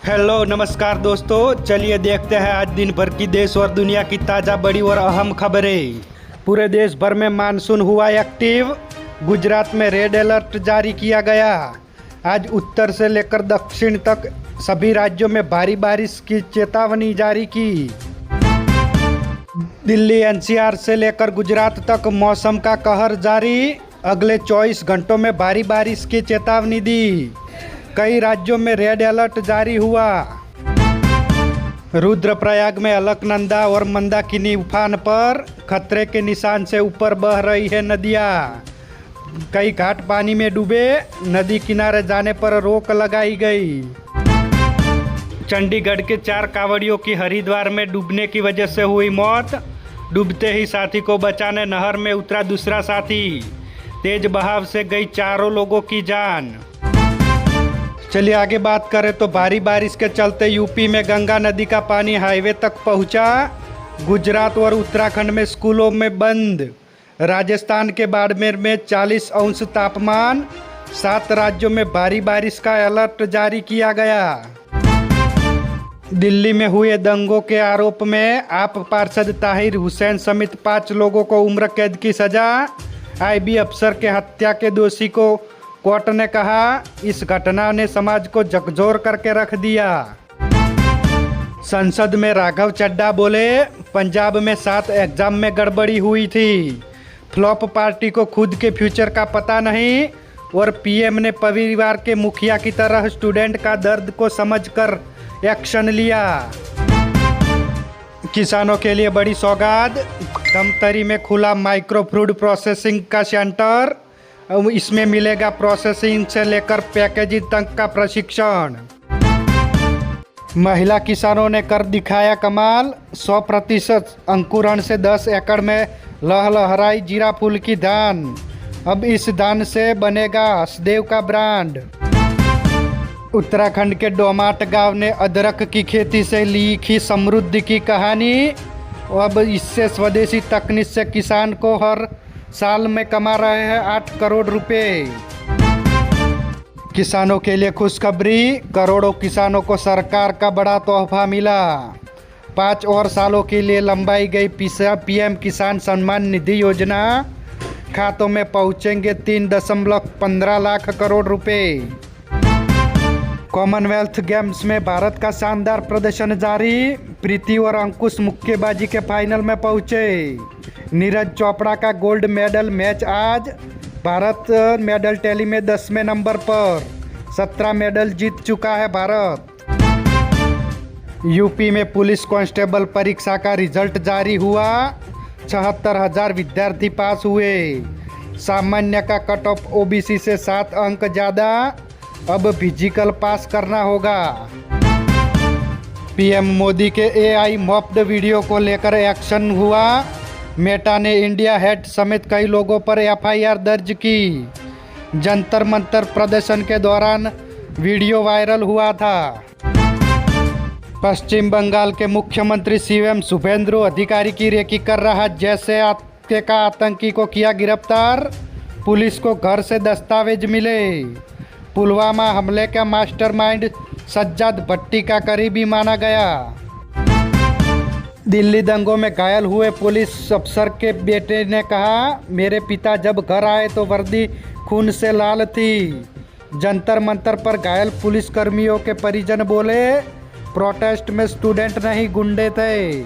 Hello नमस्कार दोस्तों, चलिए देखते हैं आज दिन भर की देश और दुनिया की ताज़ा बड़ी और अहम खबरें। पूरे देश भर में मानसून हुआ एक्टिव। गुजरात में रेड अलर्ट जारी किया गया। आज उत्तर से लेकर दक्षिण तक सभी राज्यों में भारी बारिश की चेतावनी जारी की। दिल्ली एनसीआर से लेकर गुजरात तक मौसम का कहर जारी। अगले 24 घंटों में भारी बारिश की चेतावनी दी। कई राज्यों में रेड अलर्ट जारी हुआ। रुद्रप्रयाग में अलकनंदा और मंदाकिनी उफान पर, खतरे के निशान से ऊपर बह रही है नदियाँ। कई घाट पानी में डूबे। नदी किनारे जाने पर रोक लगाई गई। चंडीगढ़ के 4 कांवड़ियों की हरिद्वार में डूबने की वजह से हुई मौत। डूबते ही साथी को बचाने नहर में उतरा दूसरा साथी। तेज बहाव से गई 4 लोगों की जान। चलिए आगे बात करें तो भारी बारिश के चलते यूपी में गंगा नदी का पानी हाईवे तक पहुंचा। गुजरात और उत्तराखंड में स्कूलों में बंद। राजस्थान के बाड़मेर में 40 अंश तापमान। 7 राज्यों में भारी बारिश का अलर्ट जारी किया गया। दिल्ली में हुए दंगों के आरोप में आप पार्षद ताहिर हुसैन समेत 5 लोगों को उम्र कैद की सजा। आईबी अफसर के हत्या के दोषी को कोर्ट ने कहा, इस घटना ने समाज को झकझोर करके रख दिया। संसद में राघव चड्ढा बोले, पंजाब में 7 एग्जाम में गड़बड़ी हुई थी। फ्लॉप पार्टी को खुद के फ्यूचर का पता नहीं और पीएम ने परिवार के मुखिया की तरह स्टूडेंट का दर्द को समझकर एक्शन लिया। किसानों के लिए बड़ी सौगात। धमतरी में खुला माइक्रो फूड प्रोसेसिंग का सेंटर। इसमें मिलेगा प्रोसेसिंग से लेकर पैकेजिंग तक का प्रशिक्षण। महिला किसानों ने कर दिखाया कमाल। 100% अंकुरण से 10 एकड़ में लहलहाई जीरा फूल की धान। अब इस धान से बनेगा हसदेव का ब्रांड। उत्तराखंड के डोमाट गांव ने अदरक की खेती से लिखी समृद्धि की कहानी। अब इससे स्वदेशी तकनीक से किसान को हर साल में कमा रहे हैं 8 करोड़ रुपए। किसानों के लिए खुशखबरी। करोड़ों किसानों को सरकार का बड़ा तोहफा मिला। 5 और सालों के लिए लंबाई गई पीएम किसान सम्मान निधि योजना। खातों में पहुंचेंगे 3.15 लाख करोड़ रुपए। कॉमनवेल्थ गेम्स में भारत का शानदार प्रदर्शन जारी। प्रीति और अंकुश मुक्केबाजी के फाइनल में पहुंचे। नीरज चोपड़ा का गोल्ड मेडल मैच आज। भारत मेडल टैली में 10वें नंबर पर। 17 मेडल जीत चुका है भारत। यूपी में पुलिस कांस्टेबल परीक्षा का रिजल्ट जारी हुआ। 76,000 विद्यार्थी पास हुए। सामान्य का कट ऑफ ओबीसी से 7 अंक ज़्यादा। अब फिजिकल पास करना होगा। पीएम मोदी के एआई मॉप्ड वीडियो को लेकर एक्शन हुआ। मेटा ने इंडिया हेट समेत कई लोगों पर एफआईआर दर्ज की। जंतर मंतर प्रदर्शन के दौरान वीडियो वायरल हुआ था। पश्चिम बंगाल के मुख्यमंत्री सीएम शुभेंदु अधिकारी की रेकी कर रहा जैसे का आतंकी को किया गिरफ्तार। पुलिस को घर से दस्तावेज मिले। पुलवामा हमले का मास्टरमाइंड सज्जाद भट्टी का करीबी माना गया। दिल्ली दंगों में घायल हुए पुलिस अफसर के बेटे ने कहा, मेरे पिता जब घर आए तो वर्दी खून से लाल थी। जंतर मंतर पर घायल पुलिसकर्मियों के परिजन बोले, प्रोटेस्ट में स्टूडेंट नहीं गुंडे थे।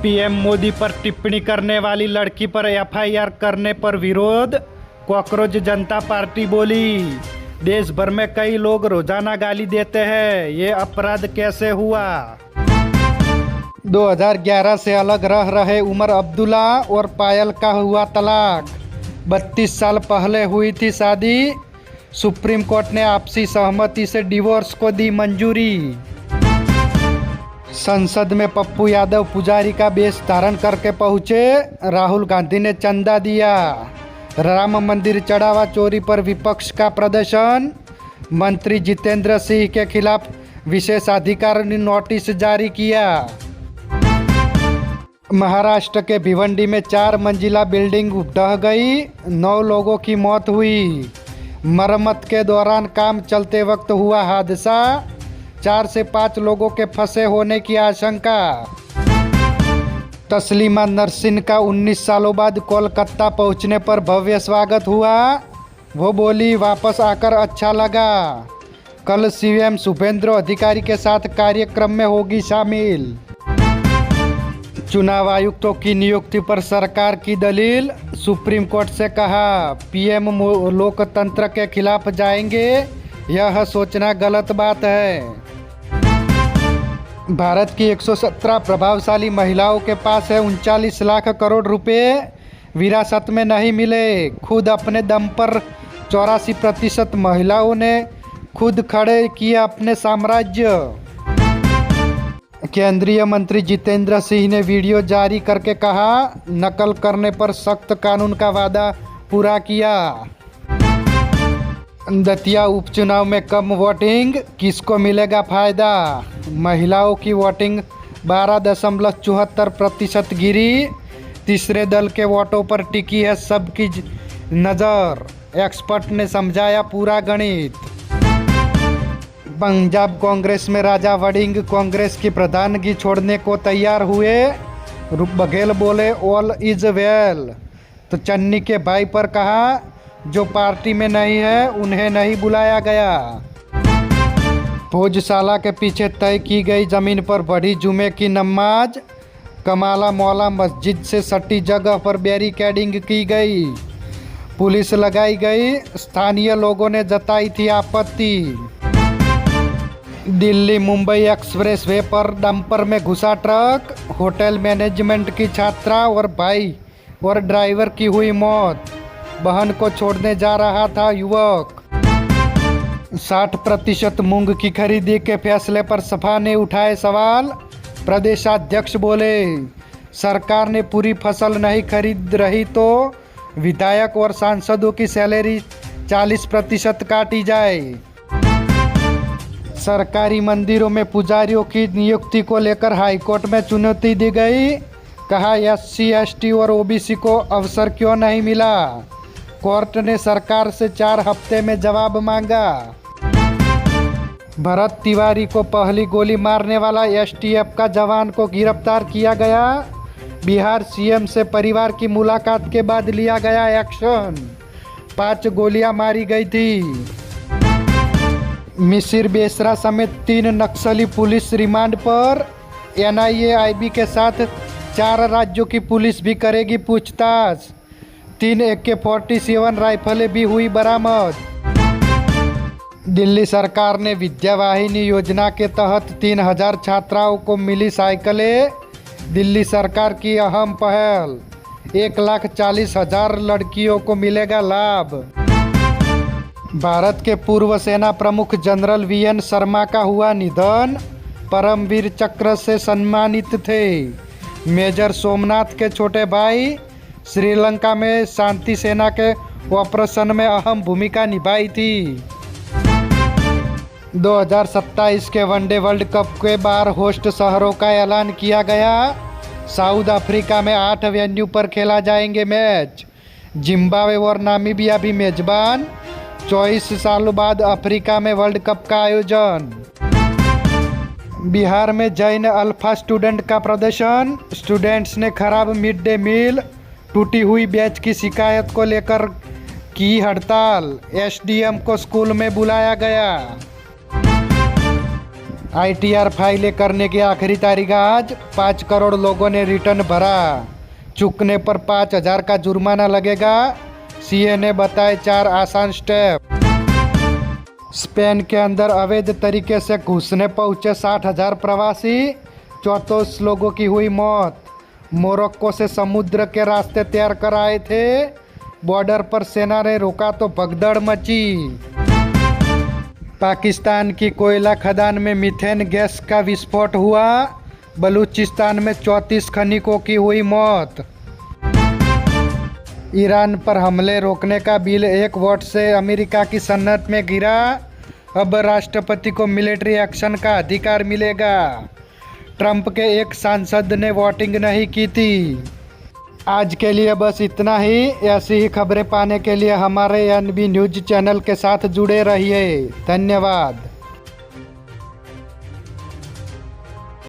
पीएम मोदी पर टिप्पणी करने वाली लड़की पर एफआईआर करने पर विरोध। कॉकरोच जनता पार्टी बोली, देश भर में कई लोग रोजाना गाली देते हैं, ये अपराध कैसे हुआ। 2011 से अलग रह रहे उमर अब्दुल्ला और पायल का हुआ तलाक। 32 साल पहले हुई थी शादी। सुप्रीम कोर्ट ने आपसी सहमति से डिवोर्स को दी मंजूरी। संसद में पप्पू यादव पुजारी का वेश धारण करके पहुंचे। राहुल गांधी ने चंदा दिया। राम मंदिर चढ़ावा चोरी पर विपक्ष का प्रदर्शन। मंत्री जितेंद्र सिंह के खिलाफ विशेषाधिकार ने नोटिस जारी किया। महाराष्ट्र के भिवंडी में 4 मंजिला बिल्डिंग ढह गई। 9 लोगों की मौत हुई। मरम्मत के दौरान काम चलते वक्त हुआ हादसा। 4 से 5 लोगों के फंसे होने की आशंका। तस्लीमा नरसिन का 19 सालों बाद कोलकाता पहुंचने पर भव्य स्वागत हुआ। वो बोली, वापस आकर अच्छा लगा। कल सीएम शुभेंद्र अधिकारी के साथ कार्यक्रम में होगी शामिल। चुनाव आयुक्तों की नियुक्ति पर सरकार की दलील। सुप्रीम कोर्ट से कहा, पीएम लोकतंत्र के खिलाफ जाएंगे, यह सोचना गलत बात है। भारत की 117 प्रभावशाली महिलाओं के पास है 39 लाख करोड़ रुपए, विरासत में नहीं मिले। खुद अपने दम पर 84% महिलाओं ने खुद खड़े किए अपने साम्राज्य। केंद्रीय मंत्री जितेंद्र सिंह ने वीडियो जारी करके कहा, नकल करने पर सख्त कानून का वादा पूरा किया। दतिया उपचुनाव में कम वोटिंग, किसको मिलेगा फायदा? महिलाओं की वोटिंग 12.74% गिरी। तीसरे दल के वोटों पर टिकी है सबकी नज़र। एक्सपर्ट ने समझाया पूरा गणित। पंजाब कांग्रेस में राजा वड़िंग कांग्रेस की प्रधानगी छोड़ने को तैयार हुए। बघेल बोले, ऑल इज वेल। तो चन्नी के भाई पर कहा, जो पार्टी में नहीं है उन्हें नहीं बुलाया गया। भोजशाला के पीछे तय की गई जमीन पर बढ़ी जुमे की नमाज। कमाला मौला मस्जिद से सटी जगह पर बैरिकेडिंग की गई, पुलिस लगाई गई। स्थानीय लोगों ने जताई थी आपत्ति। दिल्ली मुंबई एक्सप्रेस वे पर डंपर में घुसा ट्रक। होटल मैनेजमेंट की छात्रा और भाई और ड्राइवर की हुई मौत। बहन को छोड़ने जा रहा था युवक। 60% मूंग की खरीदी के फैसले पर सपा ने उठाए सवाल। प्रदेशाध्यक्ष बोले, सरकार ने पूरी फसल नहीं खरीद रही तो विधायक और सांसदों की सैलरी 40% काटी जाए। सरकारी मंदिरों में पुजारियों की नियुक्ति को लेकर हाईकोर्ट में चुनौती दी गई। कहा, SC ST और OBC को अवसर क्यों नहीं मिला? कोर्ट ने सरकार से 4 हफ्ते में जवाब मांगा। भरत तिवारी को पहली गोली मारने वाला STF का जवान को गिरफ्तार किया गया। बिहार CM से परिवार की मुलाकात के बाद लिया गया एक्शन। 5 गोलियां मारी गई थी। मिसिर बेसरा समेत 3 नक्सली पुलिस रिमांड पर। NIA IB के साथ 4 राज्यों की पुलिस भी करेगी पूछताछ। 3 AK-47 राइफलें भी हुई बरामद। दिल्ली सरकार ने विद्यावाहिनी योजना के तहत 3000 छात्राओं को मिली साइकिलें। दिल्ली सरकार की अहम पहल, 1,40,000 लड़कियों को मिलेगा लाभ। भारत के पूर्व सेना प्रमुख जनरल VN शर्मा का हुआ निधन। परमवीर चक्र से सम्मानित थे। मेजर सोमनाथ के छोटे भाई। श्रीलंका में शांति सेना के ऑपरेशन में अहम भूमिका निभाई थी। 2027 के वनडे वर्ल्ड कप के बार होस्ट शहरों का ऐलान किया गया। साउथ अफ्रीका में 8 वेन्यू पर खेला जाएंगे मैच। जिम्बाब्वे और नामीबिया भी मेजबान। 24 सालों बाद अफ्रीका में वर्ल्ड कप का आयोजन। बिहार में जैन अल्फा स्टूडेंट का प्रदर्शन। स्टूडेंट्स ने खराब मिड डे मील, टूटी हुई बैच की शिकायत को लेकर की हड़ताल। SDM को स्कूल में बुलाया गया। ITR फाइलें करने की आखिरी तारीख आज। 5 करोड़ लोगों ने रिटर्न भरा। चूकने पर 5,000 का जुर्माना लगेगा। CA ने बताए 4 आसान स्टेप। स्पेन के अंदर अवैध तरीके से घुसने पहुंचे 60,000 प्रवासी। 34 लोगों की हुई मौत। मोरक्को से समुद्र के रास्ते तैयार कर आए थे। बॉर्डर पर सेना ने रोका तो भगदड़ मची। पाकिस्तान की कोयला खदान में मीथेन गैस का विस्फोट हुआ। बलूचिस्तान में 34 खनिकों की हुई मौत। ईरान पर हमले रोकने का बिल 1 वोट से अमेरिका की सनद में गिरा। अब राष्ट्रपति को मिलिट्री एक्शन का अधिकार मिलेगा। ट्रंप के एक सांसद ने वोटिंग नहीं की थी। आज के लिए बस इतना ही। ऐसी ही खबरें पाने के लिए हमारे NB न्यूज़ चैनल के साथ जुड़े रहिए। धन्यवाद।